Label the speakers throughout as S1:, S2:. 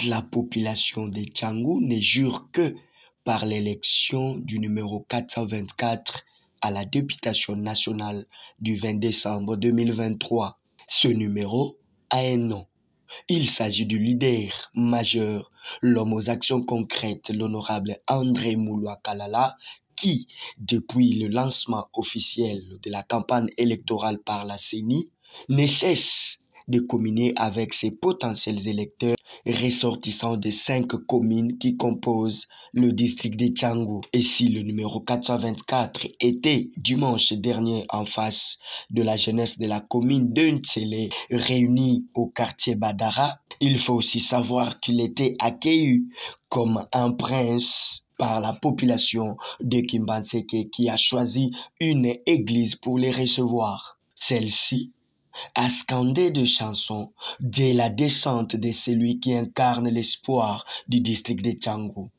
S1: La population de Tchangou ne jure que par l'élection du numéro 424 à la députation nationale du 20 décembre 2023. Ce numéro a un nom. Il s'agit du leader majeur, l'homme aux actions concrètes, l'honorable André Mouloua Kalala, qui, depuis le lancement officiel de la campagne électorale par la CENI, ne cesse de communier avec ses potentiels électeurs ressortissants des 5 communes qui composent le district de Tchangou. Et si le numéro 424 était dimanche dernier en face de la jeunesse de la commune de Ntsele réunie au quartier Badara, il faut aussi savoir qu'il était accueilli comme un prince par la population de Kimbanseke qui a choisi une église pour les recevoir. Celle-ci a scandé de chansons dès la descente de celui qui incarne l'espoir du district de Tchangou.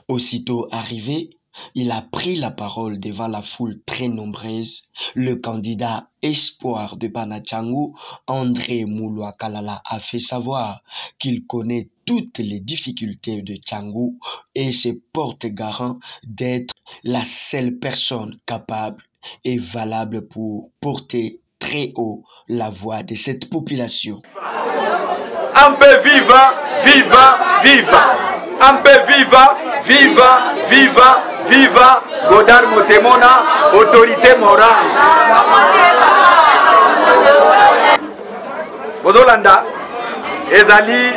S1: Aussitôt arrivé, il a pris la parole devant la foule très nombreuse. Le candidat espoir de Bana Tchangou, André Mouloua Kalala, a fait savoir qu'il connaît toutes les difficultés de Tchangou et se porte garant d'être la seule personne capable et valable pour porter très haut la voix de cette population.
S2: Un peu viva, viva, viva. Un peu viva, viva, viva, viva. Godard Motemona, autorité morale. Ozolanda, ezali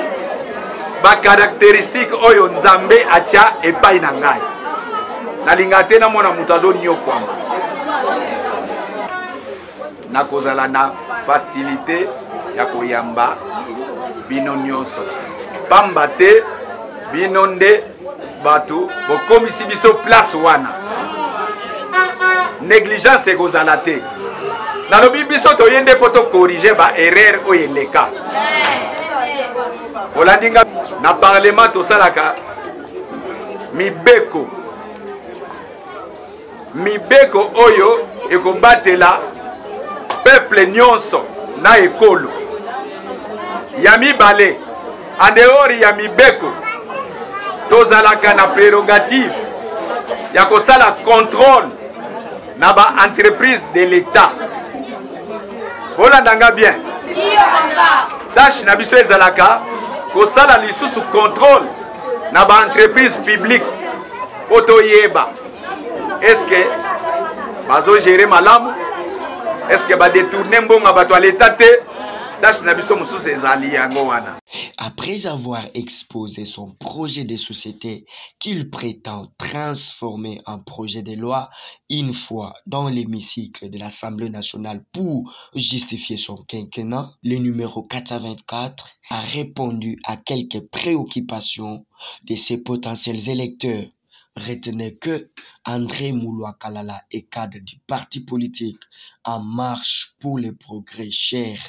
S2: ba caractéristique oyo nzambe atia epai na ngai. Nalinga te na mona mutu azonyokwama. Nakozala na facilité ya koyamba bino nyonso. Pamba te bino nde batu bokomisi biso place wana. Négligence ekozala te. Nalobi biso toyende poto corriger ba erreur oyo eleka. Olandinga na parlement tosalaka mibeko oyo ekobatela peuple nyonso na ekolo. Ya mibale en dehors ya mibeko tozalaka na prérogative ya kosala contrôle na ba entreprise de l'État. Olandanga bien. Tâche na biso ezalaka kosala lisusu contrôle na ba entreprise publique otoyeba. Est-ce que bazo gérer malamu? Est-ce que ba détourner mbonga bato à l'État te?
S1: Après avoir exposé son projet de société qu'il prétend transformer en projet de loi une fois dans l'hémicycle de l'Assemblée nationale pour justifier son quinquennat, le numéro 424 a répondu à quelques préoccupations de ses potentiels électeurs. Retenez que André Mouloua Kalala est cadre du parti politique En Marche pour le Progrès cher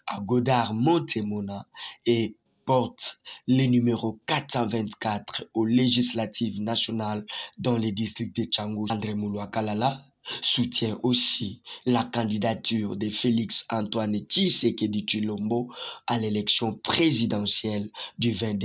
S1: à Godard Motemona et porte le numéro 424 aux législatives nationales dans les districts de Tchangou. André Mouloua Kalala soutient aussi la candidature de Félix Antoine Tshisekedi Tshilombo à l'élection présidentielle du 20